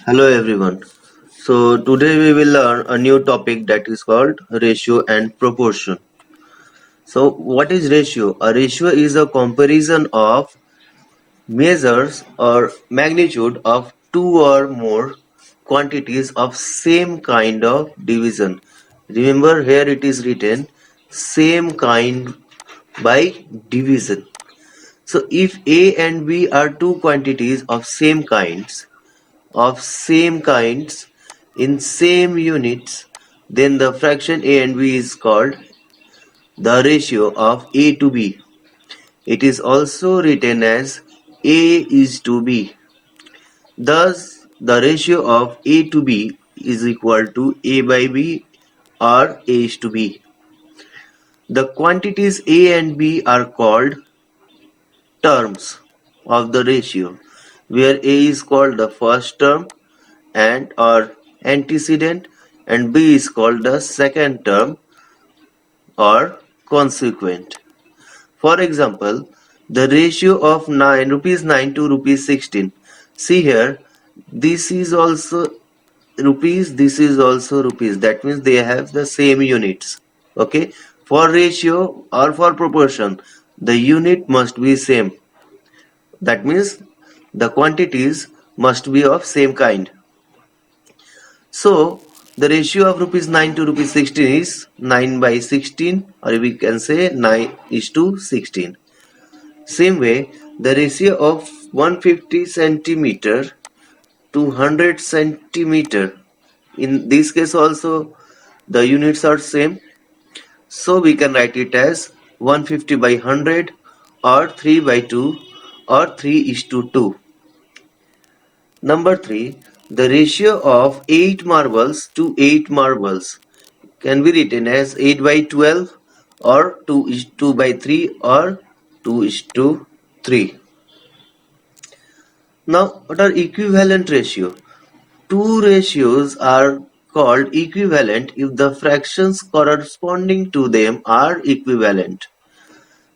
Hello everyone. So today we will learn a new topic that is called ratio and proportion. So what is ratio? A ratio is a comparison of measures or magnitude of two or more quantities of same kind of division. Remember here it is written same kind by division. So if A and B are two quantities of same kinds in same units, then the fraction A and B is called the ratio of A to B. It is also written as A is to B. Thus, the ratio of A to B is equal to A by B or A is to B. The quantities A and B are called terms of the ratio, where A is called the first term and or antecedent and B is called the second term or consequent. For example, the ratio of 9 rupees 9 to rupees 16. See here, this is also rupees, this is also rupees. That means they have the same units. Okay. For ratio or for proportion, the unit must be same. That means the quantities must be of same kind. So the ratio of rupees 9 to rupees 16 is 9 by 16, or we can say 9 is to 16. Same way, the ratio of 150 centimeter to 100 centimeter. In this case also the units are same. So we can write it as 150 by 100 or 3 by 2 or 3 is to 2. Number 3. The ratio of 8 marbles to 8 marbles can be written as 8 by 12 or 2 is 2 by 3 or 2 is to 3. Now, what are equivalent ratio? Two ratios are called equivalent if the fractions corresponding to them are equivalent.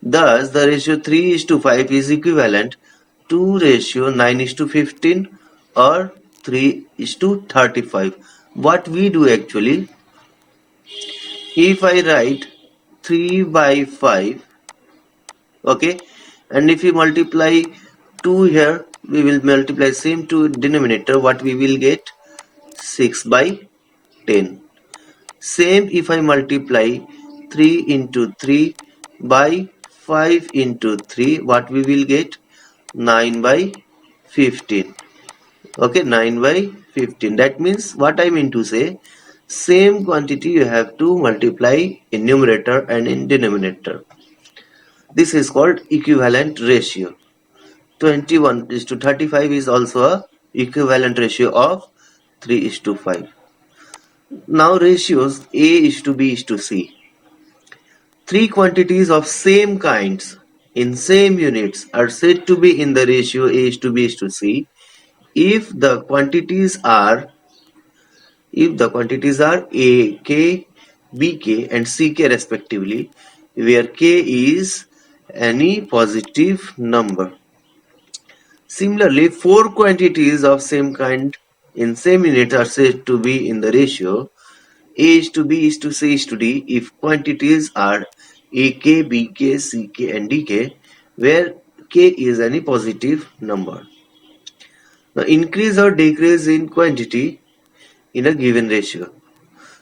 Thus, the ratio 3 is to 5 is equivalent to ratio 9 is to 15 or 3 is to 35. What we do actually, if I write 3 by 5, okay, and if we multiply 2 here, we will multiply same to denominator, what we will get 6 by 10. Same if I multiply 3 into 3 by 5 into 3, what we will get 9 by 15. Okay, 9 by 15. That means what I mean to say, same quantity you have to multiply in numerator and in denominator. This is called equivalent ratio. 21 is to 35 is also a equivalent ratio of 3 is to 5. Now ratios A is to B is to C. Three quantities of same kinds in same units are said to be in the ratio A is to B is to C if the quantities are A, K, B, K and C, K respectively, where K is any positive number. Similarly, four quantities of same kind in same units are said to be in the ratio A is to B is to C is to D if quantities are AK, BK, CK and DK, where K is any positive number. Now increase or decrease in quantity in a given ratio.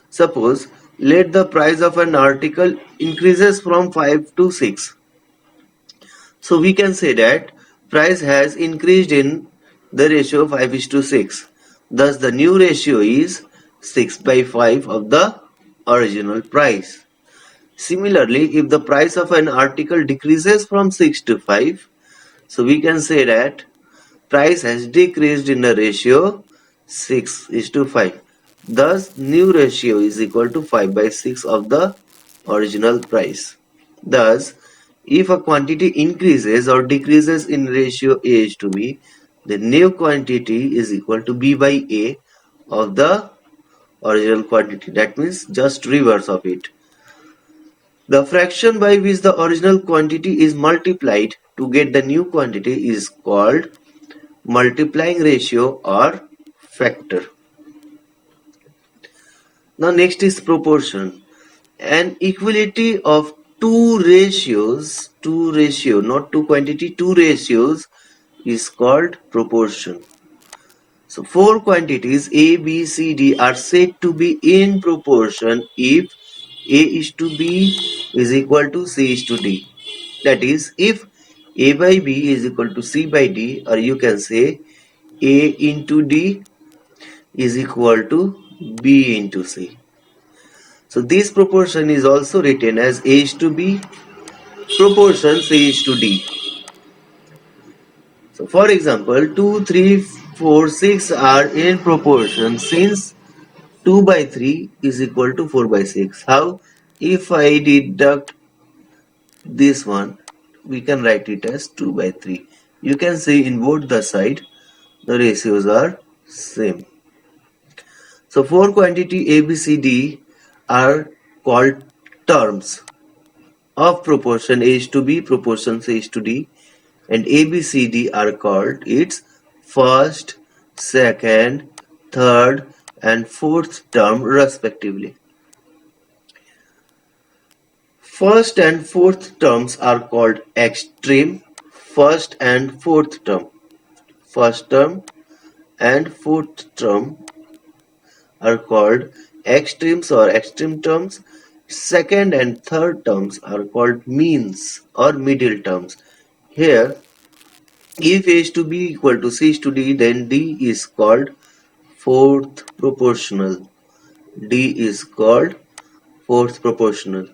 Suppose let the price of an article increases from 5 to 6. So we can say that price has increased in the ratio 5 is to 6. Thus the new ratio is 6 by 5 of the original price. Similarly, if the price of an article decreases from 6 to 5, so we can say that price has decreased in the ratio 6 is to 5. Thus, new ratio is equal to 5 by 6 of the original price. Thus, if a quantity increases or decreases in ratio A is to B, the new quantity is equal to B by A of the original quantity. That means just reverse of it. The fraction by which the original quantity is multiplied to get the new quantity is called multiplying ratio or factor. Now next is proportion. An equality of two ratios, not two quantity, two ratios is called proportion. So four quantities A, B, C, D are said to be in proportion if A is to B is equal to C is to D. That is, if A by B is equal to C by D, or you can say A into D is equal to B into C. So this proportion is also written as A is to B proportion C is to D. So for example, 2, 3, 4, 6 are in proportion since 2 by 3 is equal to 4 by 6. How? If I deduct this one, we can write it as 2 by 3. You can see in both the side, the ratios are same. So four quantity A, B, C, D are called terms of proportion A is to B, proportion C is to D, and A, B, C, D are called its first, second, third, and fourth term respectively. First and fourth terms are called extreme. First and fourth term. First term and fourth term are called extremes or extreme terms. Second and third terms are called means or middle terms. Here, if A is to B equal to C is to D, then D is called fourth proportional. D is called fourth proportional.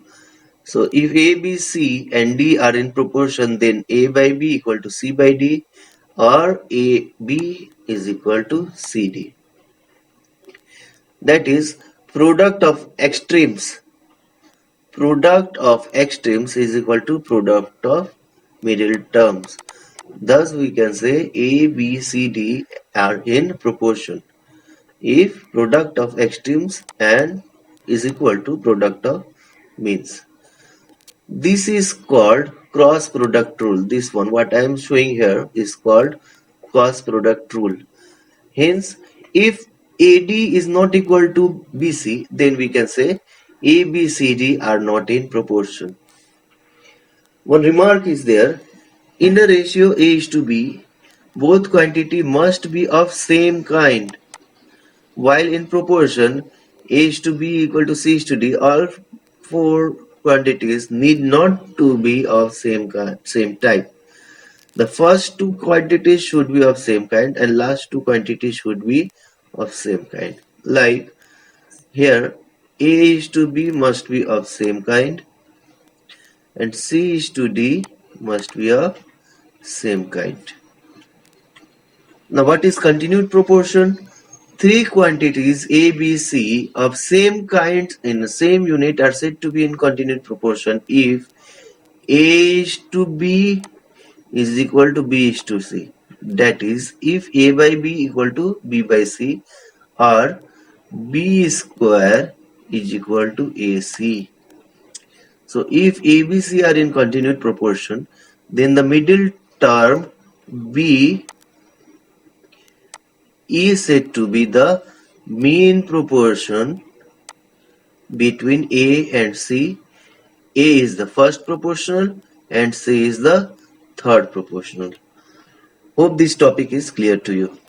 So if A, B, C and D are in proportion, then A by B equal to C by D, or A, B is equal to C, D. That is, product of extremes. Product of extremes is equal to product of middle terms. Thus we can say A, B, C, D are in proportion if product of extremes and is equal to product of means. This is called cross product rule. This one, what I am showing here, is called cross product rule. Hence, if AD is not equal to BC, then we can say ABCD are not in proportion. One remark is there, in a ratio A is to B, both quantity must be of same kind. While in proportion A is to B equal to C is to D, all four quantities need not to be of same type. The first two quantities should be of same kind and last two quantities should be of same kind. Like here, A is to B must be of same kind and C is to D must be of same kind. Now what is continued proportion? Three quantities A, B, C of same kind in the same unit are said to be in continued proportion if A is to B is equal to B is to C. That is, if A by B equal to B by C, or B square is equal to AC. So if ABC are in continued proportion, then the middle term B is said to be the mean proportion between A and C. A is the first proportional and C is the third proportional. Hope this topic is clear to you.